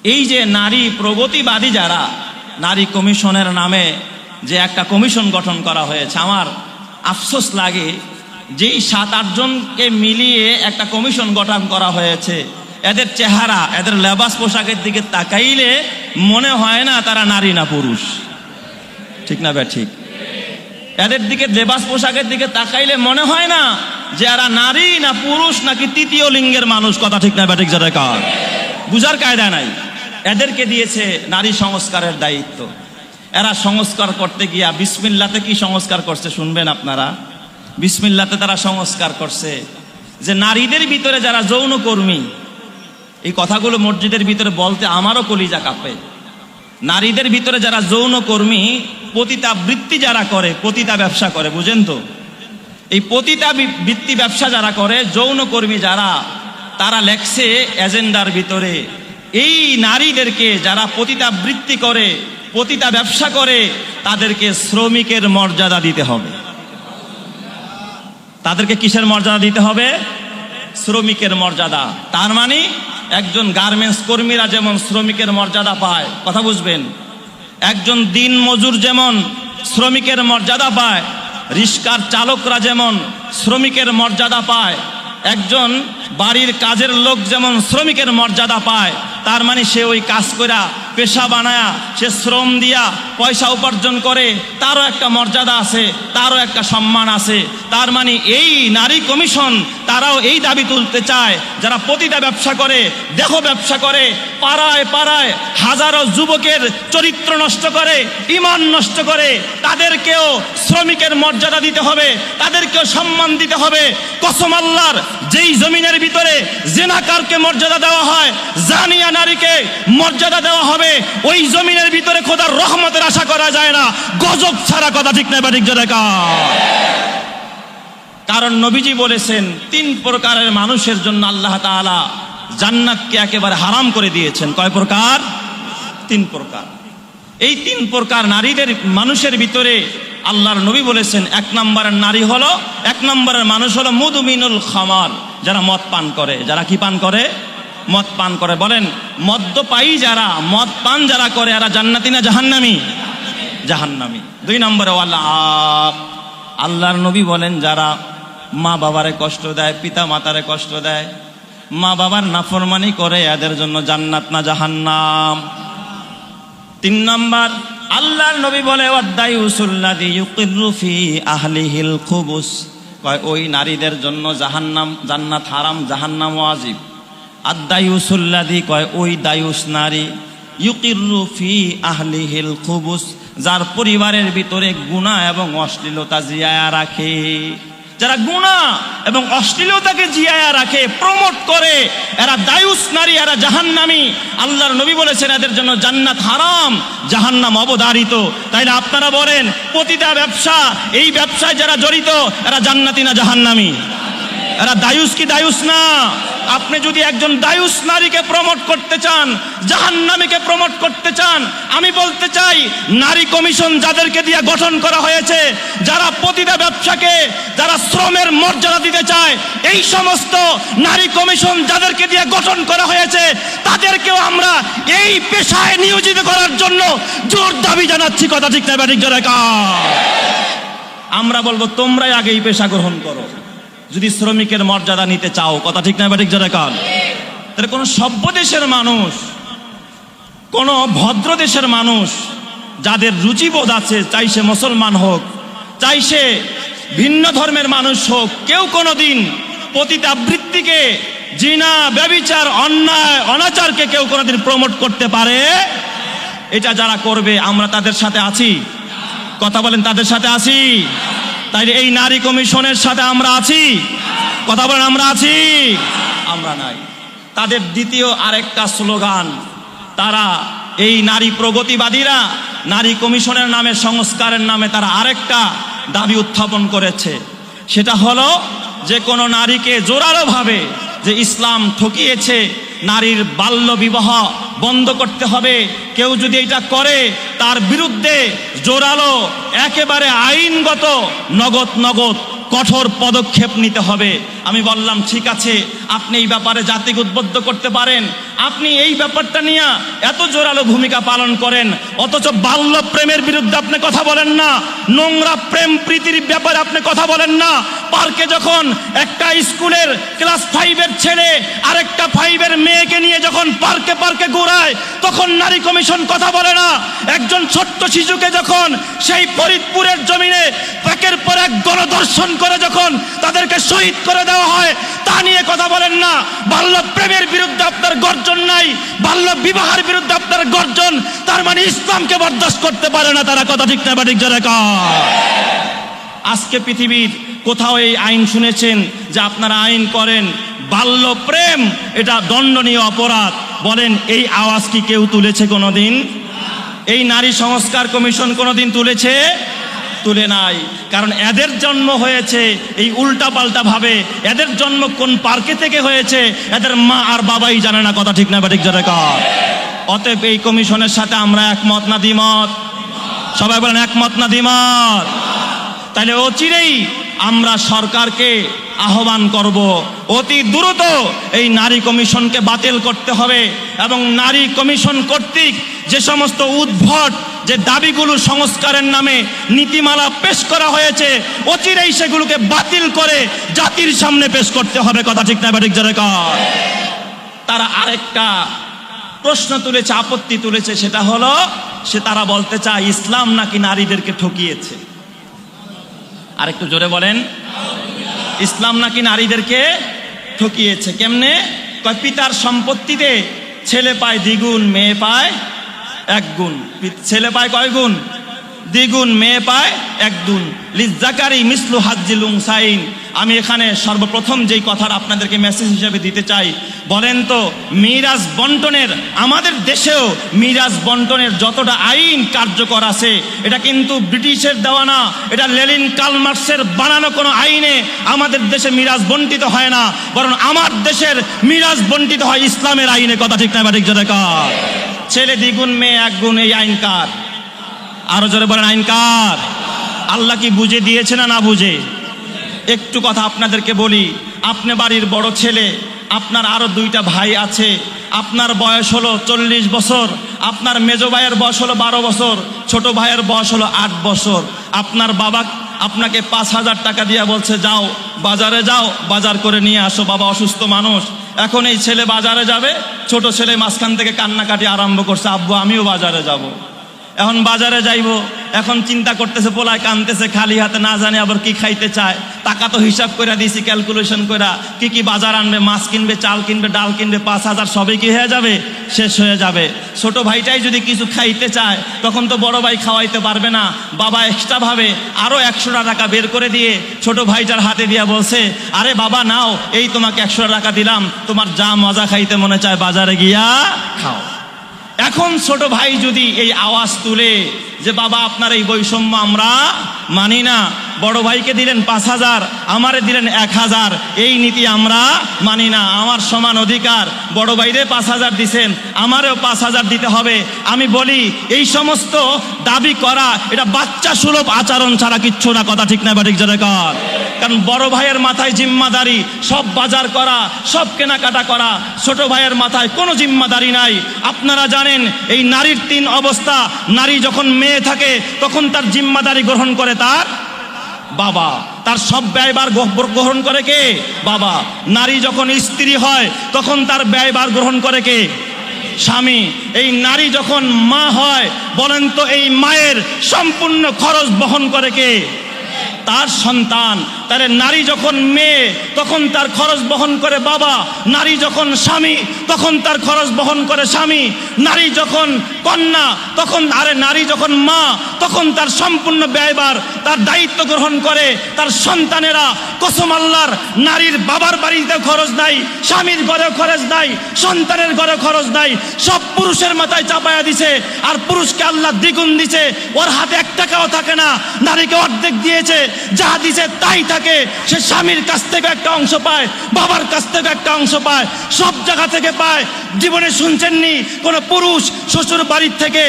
এই যে নারী প্রগতিবাদী যারা, নারী কমিশনের নামে যে একটা কমিশন গঠন করা হয়েছে, আমার আফসোস লাগে যেই 7-8 জনকে মিলিয়ে একটা কমিশন গঠন করা হয়েছে, এদের চেহারা, এদের লেবাস পোশাকের দিকে তাকাইলে মনে হয় না তারা নারী না পুরুষ। ঠিক না ঠিক? এদের দিকে, লেবাস পোশাকের দিকে তাকাইলে মনে হয় না যে এরা নারী না পুরুষ নাকি তৃতীয় লিঙ্গের মানুষ। কথা ঠিক না ঠিক? যারা কার বুঝার কায়দা নাই। এদেরকে দিয়েছে নারী সংস্কারের দায়িত্ব। এরা সংস্কার করতে গিয়া বিসমিল্লাতে কি সংস্কার করছে শুনবেন আপনারা। বিসমিল্লাতে তারা সংস্কার করছে যে নারীদের ভিতরে যারা যৌনকর্মী, এই কথাগুলো মসজিদের ভিতরে বলতে আমারও কলিজা কাঁপে। নারীদের ভিতরে যারা যৌনকর্মী, পতিতা বৃত্তি যারা করে, পতিতা ব্যবসা করে, বুঝেন তো? এই পতিতা বৃত্তি ব্যবসা যারা করে, যৌনকর্মী যারা, তারা লেখছে এজেন্ডার ভিতরে এই নারীদেরকে যারা পতিতা বৃত্তি করে, পতিতা ব্যবসা করে, তাদেরকে শ্রমিকের মর্যাদা দিতে হবে। তাদেরকে কিসের মর্যাদা দিতে হবে? শ্রমিকের মর্যাদা। তার মানে একজন গার্মেন্টস কর্মীরা যেমন শ্রমিকের মর্যাদা পায়, কথা বুঝবেন, একজন দিন মজুর যেমন শ্রমিকের মর্যাদা পায়, রিক্সার চালকরা যেমন শ্রমিকের মর্যাদা পায়, একজন বাড়ির কাজের লোক যেমন শ্রমিকের মর্যাদা পায়, তার মানে সে ওই কাজ করা পেশা বানায়া, সে শ্রম দিয়া পয়সা উপার্জন করে, তারও একটা মর্যাদা আছে, তারও একটা সম্মান আছে। তার মানে এই নারী কমিশন তারাও এই দাবি তুলতে চায়, যারা পতিতা ব্যবসা করে, দেহ ব্যবসা করে, পাড়ায় পাড়ায় হাজারো যুবকের চরিত্র নষ্ট করে, ঈমান নষ্ট করে, তাদেরকেও শ্রমিকের মর্যাদা দিতে হবে, তাদেরকেও সম্মান দিতে হবে। কসম আল্লাহর, যেই জমিনের ভিতরে জিনাকারকে মর্যাদা দেওয়া হয়, জানিয়া নারীকে মর্যাদা দেওয়া হবে, ওই জমিনের ভিতরে খোদার রহমতের আশা করা যায় না, গজব ছাড়া। কথা ঠিক না ঠিক? কারণ নবীজি বলেছেন 3 প্রকারের মানুষের জন্য আল্লাহ তাআলা জান্নাতকে একেবারে হারাম করে দিয়েছেন। কয় প্রকার? 3 প্রকার। এই 3 প্রকার নারীদের, মানুষের ভিতরে আল্লাহর নবী বলেছেন 1 নম্বরের নারী হলো, 1 নম্বরের মানুষ হলো মুদমিনুল খামার, যারা মদ পান করে। যারা কি পান করে? মদ পান করে। বলেন, মদ্যপায়ী যারা, মদ পান যারা করে, এরা জান্নাতি না জাহান্নামী? জাহান্নামী। 2 নম্বরে আল্লাহর নবী বলেন যারা মা বাবারে কষ্ট দেয়, পিতা মাতারে কষ্ট দেয়, মা বাবার নাফরমানি করে, এদের জন্য জান্নাত না জাহান্নাম। 3 নম্বর আল্লাহর নবী বলে ওয়াদায়ুসুল্লাযী ইউকিরু ফি আহলিহিল খুবুস, কয় ওই নারীদের জন্য জাহান্নাম, জান্নাত হারাম, জাহান্নাম ওয়াজিব। আদায়ুসুল্লাযী, কয় ওই দায়ুস নারী, ইউকিরু ফি আহলিহিল খুবুস, যার পরিবারের ভিতরে গুনাহ এবং অশ্লীলতা জিয়ায়া রাখে। যারা গুনাহ এবং অশ্লীলতাকে জিয়ায়া রাখে, প্রমোট করে, এরা দায়ুস নারী, এরা জাহান্নামী। আল্লাহর নবী বলেছেন এদের জন্য জান্নাত হারাম, জাহান্নাম অবধারিত। তাইলে আপনারা বলেন, পতিতা ব্যবসা, এই ব্যবসায় যারা জড়িত, এরা জান্নাতি না জাহান্নামী? এরা দায়ুস কি দায়ুস না? আপনি যদি একজন দায়ুস নারীকে প্রমোট করতে চান, জাহান্নামীকে প্রমোট করতে চান, আমি বলতে চাই নারী কমিশন যাদেরকে দিয়ে গঠন করা হয়েছে, যারা পতিতা ব্যবসাকে, যারা শ্রমের মর্যাদা দিতে চায়, এই সমস্ত নারী কমিশন যাদেরকে দিয়ে গঠন করা হয়েছে, তাদেরকেও আমরা এই পেশায় নিয়োজিত করার জন্য জোর দাবি জানাচ্ছি। কথা ঠিক না ঠিক? আমরা বলবো তোমরাই আগে এই পেশা গ্রহণ করো, যদি শ্রমিকের মর্যাদা নিতে চাও। কথা ঠিক না ঠিক? তাহলে কোন সভ্য দেশের মানুষ, কোন ভদ্র দেশের মানুষ, যাদের রুচিবোধ আছে, চাই সে মুসলমান হোক, চাই সে ভিন্ন ধর্মের মানুষ হোক, কেউ কোনোদিন পতিতা বৃত্তিকে, জিনা, ব্যভিচার, অন্যায়, অনাচারকে কেউ কোনোদিন প্রমোট করতে পারে? এটা যারা করবে আমরা তাদের সাথে আছি। কথা বলেন, তাদের সাথে আছি। তাইলে এই নারী কমিশনের সাথে আমরা আছি? কথা বলেন, আমরা আছি? আমরা নাই। তাদের দ্বিতীয় আরেকটা স্লোগান, তারা এই নারী প্রগতিবাদীরা নারী কমিশনের নামে, সংস্কারের নামে তারা আরেকটা দাবি উত্থাপন করেছে। সেটা হলো যে কোনো নারীকে জোরালোভাবে, যে ইসলাম ঠকিয়েছে, নারীর বাল্য বিবাহ বন্ধ করতে হবে। কেউ যদি এটা করে তার বিরুদ্ধে জোরালো, একেবারে আইনগত, নগদ কঠোর পদক্ষেপ নিতে হবে। আমি বললাম ঠিক আছে, আপনি এই ব্যাপারে জাতিকে উদ্বুদ্ধ করতে পারেন, আপনি এই ব্যাপারটা নিয়ে এত জোরালো ভূমিকা পালন করেন, অথচ বাল্য প্রেমের বিরুদ্ধে আপনি কথা বলেন না, নোংরা প্রেম প্রীতির ব্যাপারে আপনি কথা বলেন না। পার্কে যখন একটা স্কুলের ক্লাস 5-এর ছেলে আরেকটা 5-এর মেয়েকে নিয়ে যখন পার্কে পার্কে ঘোরায়, তখন নারী কমিশন কথা বলে না। একজন ছোট্ট শিশুকে যখন সেই ফরিদপুরের জমিনে একের পর এক গণধর্ষণ করে যখন তাদেরকে শহীদ করে দেওয়া হয়, তা নিয়ে কথা বলেন না। বাল্য প্রেমের বিরুদ্ধে আপনার গর্জন নাই, বাল্য বিবাহের বিরুদ্ধে আপনার গর্জন, তার মানে ইসলামকে বরদাস্ত করতে পারে না তারা। কথা ঠিক না বা ঠিক জোরে কর। আজকে পৃথিবীর কোথাও এই আইন শুনেছেন যে আপনারা আইন করেন বাল্য প্রেম এটা দণ্ডনীয় অপরাধ? বলেন, এই আওয়াজ কি কেউ তুলেছে কোনোদিন? এই নারী সংস্কার কমিশন কোনোদিন তুলেছে? তুলে নাই। কারণ এদের জন্ম হয়েছে এই উল্টা পাল্টা ভাবে। এদের জন্ম কোন পার্কে থেকে হয়েছে এদের মা আর বাবাই জানে না। কথা ঠিক না বা ঠিক জোরে কর। অতএব এই কমিশনের সাথে আমরা একমত না দ্বিমত? সবাই বলেন একমত না দ্বিমত? তাহলে অচিরেই আমরা সরকারকে আহ্বান করব, অতি দ্রুত এই নারী কমিশনকে বাতিল করতে হবে এবং নারী কমিশন কর্তৃক যে সমস্ত উদ্ভট যে দাবিগুলো সংস্কারের নামে নীতিমালা পেশ করা হয়েছে, অচিরেই সেগুলোকে বাতিল করে জাতির সামনে পেশ করতে হবে। কথা ঠিক না বা ঠিক জোরে কর। তারা আরেকটা প্রশ্ন তুলেছে, আপত্তি তুলেছে, সেটা হলো তারা বলতে চায় ইসলাম নাকি নারীদেরকে ঠকিয়েছে। আরেকটু জোরে বলেন, ইসলাম নাকি নারীদেরকে ঠকিয়েছে। কেমনে? কয় পিতার সম্পত্তিতে ছেলে পায় দ্বিগুণ, মেয়ে পায় এক গুণ। ছেলে পায় কয় গুণ? দ্বিগুণ, মেয়ে পায় এক গুণ। লিজ্জাকারি মিসলু হাজ্জিল উনসাইন। আমি এখানে সর্বপ্রথম যেই কথাটা আপনাদেরকে মেসেজ হিসেবে দিতে চাই, বলেন তো মিরাজ বন্টনের, আমাদের দেশেও মিরাজ বন্টনের যতটা আইন কার্যকর আছে, এটা কিন্তু ব্রিটিশের দেওয়া না, এটা লেনিন কার্ল মার্কসের বানানো কোনো আইনে আমাদের দেশে মিরাজ বন্টিত হয় না, বরং আমার দেশের মিরাজ বন্টিত হয় ইসলামের আইনে। কথা ঠিক না বা ঠিক জোরে কর। ছেলে দ্বিগুণ, মেয়ে এক গুণ, এই আইন কার? আরো জোরে বলেন, আইন কার? আল্লাহ কি বুঝে দিয়েছে না না বুঝে? একটু কথা আপনাদেরকে বলি, আপনি বাড়ির বড় ছেলে, আপনার আরো 2টা ভাই আছে, আপনার বয়স হলো 40 বছর, আপনার মেজো ভাইয়ের বয়স হলো 12 বছর, ছোট ভাইয়ের বয়স হলো 8 বছর। আপনার বাবা আপনাকে 5,000 টাকা দিয়ে বলছে যাও বাজারে যাও, বাজার করে নিয়ে আসো, বাবা অসুস্থ মানুষ। এখন এই ছেলে বাজারে যাবে, ছোট ছেলে মাঝখান থেকে কান্নাকাটি আরম্ভ করছে, আব্বু আমিও বাজারে যাব। এখন বাজারে যাইব, এখন চিন্তা করতেছে, পোলায় কানতেছে, খালি হাতে না জানে আবার কি খাইতে চায়। টাকা তো হিসাব করে দিয়েছি, ক্যালকুলেশন করে কি কি বাজার আনবে, মাছ কিনবে, চাল কিনবে, ডাল কিনবে, 5,000 সবই কি হয়ে যাবে? শেষ হয়ে যাবে। ছোট ভাইটাই যদি কিছু খাইতে চায়, তখন তো বড় ভাই খাওয়াইতে পারবে না। বাবা এক্সট্রা ভাবে আরো 100 টাকা বের করে দিয়ে ছোট ভাইটার হাতে দিয়া বলছে, আরে বাবা নাও, এই তোমাকে 100 টাকা দিলাম, তোমার যা মজা খাইতে মনে চায় বাজারে গিয়া খাও। এখন ছোট ভাই যদি এই আওয়াজ তুলে যে বাবা আপনার এই বৈষম্য আমরা মানি না, বড় ভাইকে দিলেন 5,000, আমারে দিলেন 1,000, এই নীতি আমরা মানি না, আমার সমান অধিকার, বড় ভাইরে 5,000 দিছেন, আমারেও 5,000 দিতে হবে। আমি বলি এই সমস্ত দাবি করা এটা বাচ্চা সুলভ আচরণ ছাড়া কিচ্ছু না। কথা ঠিক না বা ঠিক জোরে কর। কারণ বড় ভাইয়ের মাথায় জিম্মাদারি সব বাজার করা, সব কেনাকাটা করা, ছোট ভাইয়ের মাথায় কোনো জিম্মাদারি নাই। আপনারা জানেন এই নারীর 3 অবস্থা। নারী যখন মেয়ে থাকে তখন তার জিম্মাদারি গ্রহণ করে তার বাবা, তার সব ব্যয়ভার গ্রহণ করে কে? বাবা। নারী যখন স্ত্রী হয় তখন তার ব্যয়ভার গ্রহণ করে কে? স্বামী। এই নারী যখন মা হয়, বলেন তো এই মায়ের সম্পূর্ণ খরচ বহন করে কে? তার সন্তান। তাহলে নারী যখন মেয়ে তখন তার খরচ বহন করে বাবা, নারী যখন স্বামী তখন তার খরচ বহন করে স্বামী, নারী যখন কন্যা তখন নারী যখন মা তখন তার সম্পূর্ণ ব্যয়ভার তার দায়িত্ব গ্রহণ করে তার সন্তানেরা। কসম আল্লাহর, নারীর বাবার বাড়িতে খরচ নাই, স্বামীর ঘরে খরচ নাই, সন্তানের ঘরে খরচ নাই, সব পুরুষের মাথায় চাপায়া দিছে। আর পুরুষকে আল্লাহ দ্বিগুণ দিছে, ওর হাতে 1 টাকাও থাকে না, নারীকে অর্ধেক দিয়েছে, যা দিছে তাই থাকে। থাকে সে স্বামীর কাছ থেকে একটা অংশ পায়, বাবার কাছ থেকে একটা অংশ পায়, সব জায়গা থেকে পায়। জীবনে শুনছেননি কোনো পুরুষ শ্বশুর বাড়ির থেকে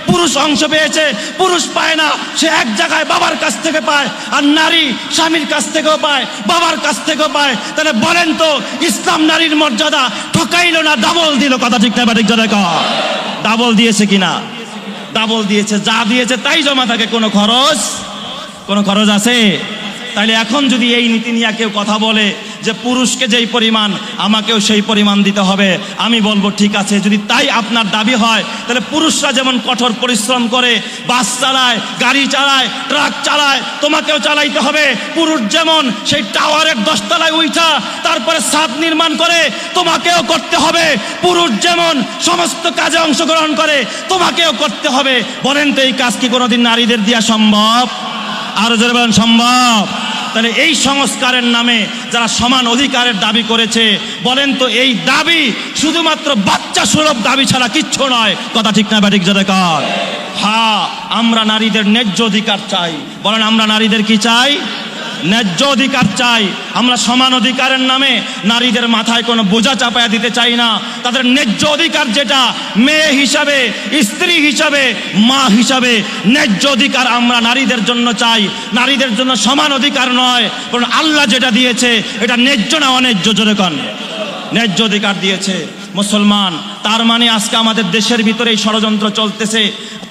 পুরুষ অংশ পেয়েছে? পুরুষ পায় না, সে এক জায়গায় বাবার কাছ থেকে পায়। আর নারী স্বামীর কাছ থেকেও পায়, বাবার কাছ থেকেও পায়। তাহলে বলেন তো ইসলাম নারীর মর্যাদা ঠকাইলো না ডাবল দিল? কথা ঠিক না ঠিক জোরে কর। ডাবল দিয়েছে কিনা? ডাবল দিয়েছে। যা দিয়েছে তাই জমা থাকে, কোনো খরচ আছে? তাইলে এখন যদি এই নীতি নিয়ে কেউ কথা বলে যে পুরুষকে যেই পরিমাণ আমাকেও সেই পরিমাণ দিতে হবে, আমি বলবো ঠিক আছে, যদি তাই আপনার দাবি হয় তাহলে পুরুষরা যেমন কঠোর পরিশ্রম করে বাস চালায়, গাড়ি চালায়, ট্রাক চালায়, তোমাকেও চালাইতে হবে। পুরুষ যেমন সেই টাওয়ারের 10 তলায় উঠা তারপরে ছাদ নির্মাণ করে, তোমাকেও করতে হবে। পুরুষ যেমন সমস্ত কাজে অংশগ্রহণ করে, তোমাকেও করতে হবে। বলেন তো এই কাজ কি কোনোদিন নারীদের দেওয়া সম্ভব? আরো জোরে বলেন সম্ভব? তাহলে এই সংস্কারের নামে যারা সমান অধিকারের দাবি করেছে, বলেন তো এই দাবি শুধুমাত্র বাচ্চা সুলভ দাবি ছাড়া কিচ্ছু নয়। কথা ঠিক না ঠিক জোরে কর। হ্যাঁ, আমরা নারীদের ন্যায্য অধিকার চাই। বলেন আমরা নারীদের কি চাই? ন্যায্য অধিকার চাই। আমরা সমান অধিকারের নামে নারীদের মাথায় কোনো বোঝা চাপায়া দিতে চাই না। তাদের ন্যায্য অধিকার যেটা, মেয়ে হিসাবে, স্ত্রী হিসাবে, মা হিসাবে ন্যায্য অধিকার আমরা নারীদের জন্য চাই। নারীদের জন্য সমান অধিকার নয়, কারণ আল্লাহ যেটা দিয়েছে এটা ন্যায্য না অন্যায্য? জোরে কন। ন্যায্য অধিকার দিয়েছে মুসলমান। তার মানে আজকে আমাদের দেশের ভিতরে এই ষড়যন্ত্র চলতেছে।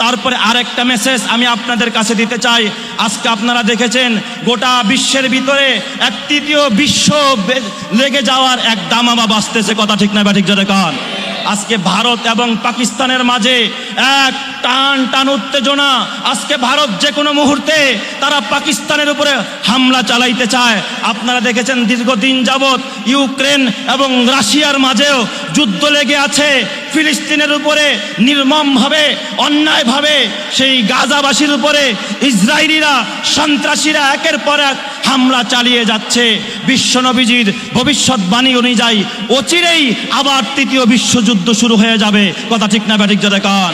তারপরে আরেকটা মেসেজ আমি আপনাদের কাছে দিতে চাই। আজকে আপনারা দেখেছেন গোটা বিশ্বের ভিতরে এক তৃতীয় বিশ্ব লেগে যাওয়ার এক দামামা বাজতেছে। কথা ঠিক না ঠিক জোরে কন। আজকে ভারত এবং পাকিস্তানের মাঝে এক টান উত্তেজনা। আজকে ভারত যে কোনো মুহূর্তে তারা পাকিস্তানের উপরে হামলা চালাইতে চায়। আপনারা দেখেছেন দীর্ঘদিন যাবৎ ইউক্রেন এবং রাশিয়ার মাঝেও যুদ্ধ লেগে আছে। ফিলিস্তিনের উপরে নির্মমভাবে, অন্যায়ভাবে সেই গাজাবাসীর উপরে ইসরায়েলিরা, সন্ত্রাসীরা একের পর এক হামলা চালিয়ে যাচ্ছে। বিশ্বনবীজির ভবিষ্যৎবাণী অনুযায়ী অচিরেই আবার তৃতীয় বিশ্বযুদ্ধ শুরু হয়ে যাবে। কথা ঠিক না ঠিক জোরে কন।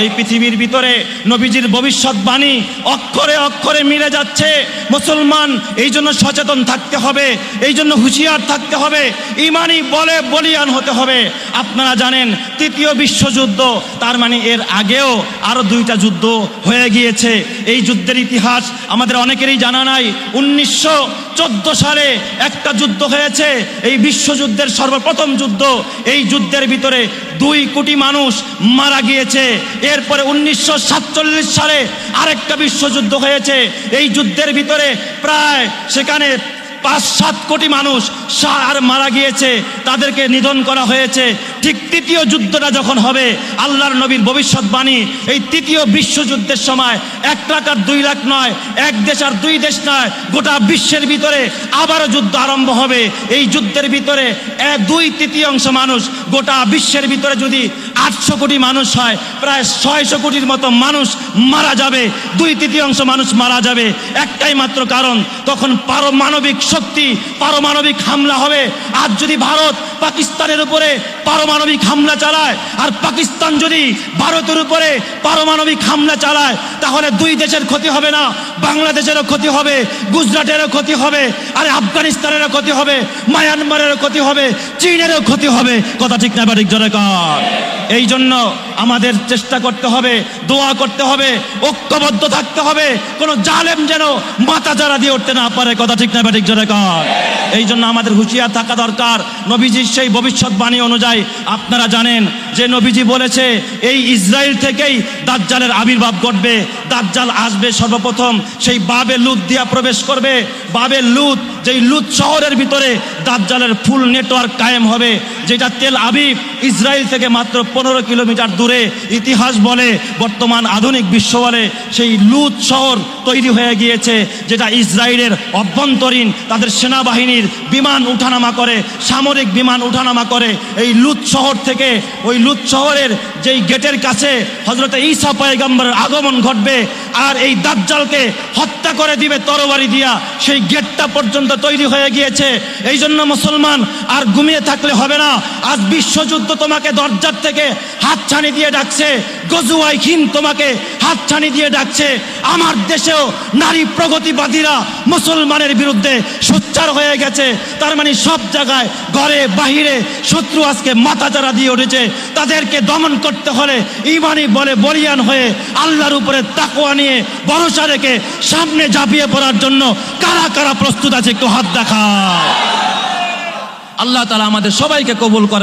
এই পৃথিবীর ভিতরে নবীজির ভবিষ্যৎবাণী অক্ষরে অক্ষরে মিলে যাচ্ছে। মুসলমান এই জন্য সচেতন থাকতে হবে, এই জন্য হুঁশিয়ার থাকতে হবে, ইমানি বলে বলিয়ান হতে হবে। আপনারা জানেন তৃতীয় বিশ্বযুদ্ধ, তার মানে এর আগেও আরো 2টা যুদ্ধ হয়ে গিয়েছে। এই যুদ্ধের ইতিহাস আমাদের অনেকেরই জানা নাই। 1914 সালে একটা যুদ্ধ হয়েছে, এই বিশ্বযুদ্ধের সর্বপ্রথম যুদ্ধ। এই যুদ্ধের ভিতরে 2 কোটি মানুষ মারা গিয়েছে। এরপরে 1947 সালে আরেকটা বিশ্বযুদ্ধ হয়েছে। এই যুদ্ধের ভিতরে প্রায় সেখানে 5-7 কোটি মানুষ আর মারা গিয়েছে, তাদেরকে নিধন করা হয়েছে। ঠিক তৃতীয় যুদ্ধটা যখন হবে, আল্লাহর নবীর ভবিষ্যৎবাণী, এই তৃতীয় বিশ্বযুদ্ধের সময় 1 লাখ আর 2 লাখ নয়, 1 দেশ আর 2 দেশ নয়, গোটা বিশ্বের ভিতরে আবারও যুদ্ধ আরম্ভ হবে। এই যুদ্ধের ভিতরে 2/3 মানুষ, গোটা বিশ্বের ভিতরে যদি 800 কোটি মানুষ হয়, প্রায় 600 কোটির মতো মানুষ মারা যাবে। 2/3 মানুষ মারা যাবে। একটাই মাত্র কারণ, তখন পারমাণবিক শক্তি, পারমাণবিক হামলা হবে। আর যদি ভারত পাকিস্তানের উপরে পারমাণবিক হামলা চালায়, আর পাকিস্তান যদি ভারতের উপরে পারমাণবিক হামলা চালায়, তাহলে 2 দেশের ক্ষতি হবে না, বাংলাদেশেরও ক্ষতি হবে, গুজরাটেরও ক্ষতি হবে, আর আফগানিস্তানেরও ক্ষতি হবে, মায়ানমারেরও ক্ষতি হবে, চীনেরও ক্ষতি হবে। কথা ঠিক না ঠিক জোরে কর। এই জন্য আমাদের চেষ্টা করতে হবে, দোয়া করতে হবে, ঐক্যবদ্ধ থাকতে হবে, কোনো জালেম যেন মাথা চারা দিয়ে উঠতে না পারে। কথা ঠিক না ঠিক জোরে কর। এই জন্য আমাদের হুঁশিয়ার থাকা দরকার। নবীজির সেই ভবিষ্যৎবাণী অনুযায়ী আপনারা জানেন যে নবীজি বলেছে এই ইসরায়েল থেকেই দাজ্জালের আবির্ভাব ঘটবে। দাজ্জাল আসবে সর্বপ্রথম সেই বাবে লুত দিয়া প্রবেশ করবে। বাবে লুত, যেই লুত শহরের ভিতরে দাজ্জালের ফুল নেটওয়ার্ক কায়েম হবে, যেটা তেল আবিব ইসরায়েল থেকে মাত্র 15 কিলোমিটার দূরে। ইতিহাস বলে, বর্তমান আধুনিক বিশ্ব বলে, সেই লুত শহর তৈরি হয়ে গিয়েছে, যেটা ইসরায়েলের অভ্যন্তরীণ তাদের সেনাবাহিনীর বিমান উঠানামা করে, সামরিক বিমান উঠানামা করে। এই লুত শহর থেকে, ওই লুত শহরের যেই গেটের কাছে হযরত ঈসা পয়গম্বরের আগমন ঘটবে, আর এই দাজ্জালকে হত্যা করে দিবে তরবারি দিয়া। সেই গেটটা পর্যন্ত তৈরি হয়ে গিয়েছে। এই জন্য এজন্য মুসলমান আর ঘুমিয়ে থাকলে হবে না। আজ বিশ্বযুদ্ধ তোমাকে দরজার থেকে হাতছানি দিয়ে ডাকছে, গজওয়াই হিন্দ তোমাকে হাতছানি দিয়ে ডাকছে। আমার দেশেও নারী প্রগতিবাদীরা মুসলমানের বিরুদ্ধে সোচ্চার হয়ে গেছে। তার মানে সব জায়গায় ঘরে বাহিরে শত্রু আজকে মাথাচাড়া দিয়ে উঠেছে। তাদেরকে দমন করতে হলে ইমানি বলে বলিয়ান হয়ে আল্লাহর উপরে তাকওয়া নিয়ে ভরসা রেখে সামনে ঝাঁপিয়ে পড়ার জন্য কারা কারা প্রস্তুত আছে একটু হাত দেখায়। আল্লাহ তাআলা আমাদের সবাইকে কবুল করে।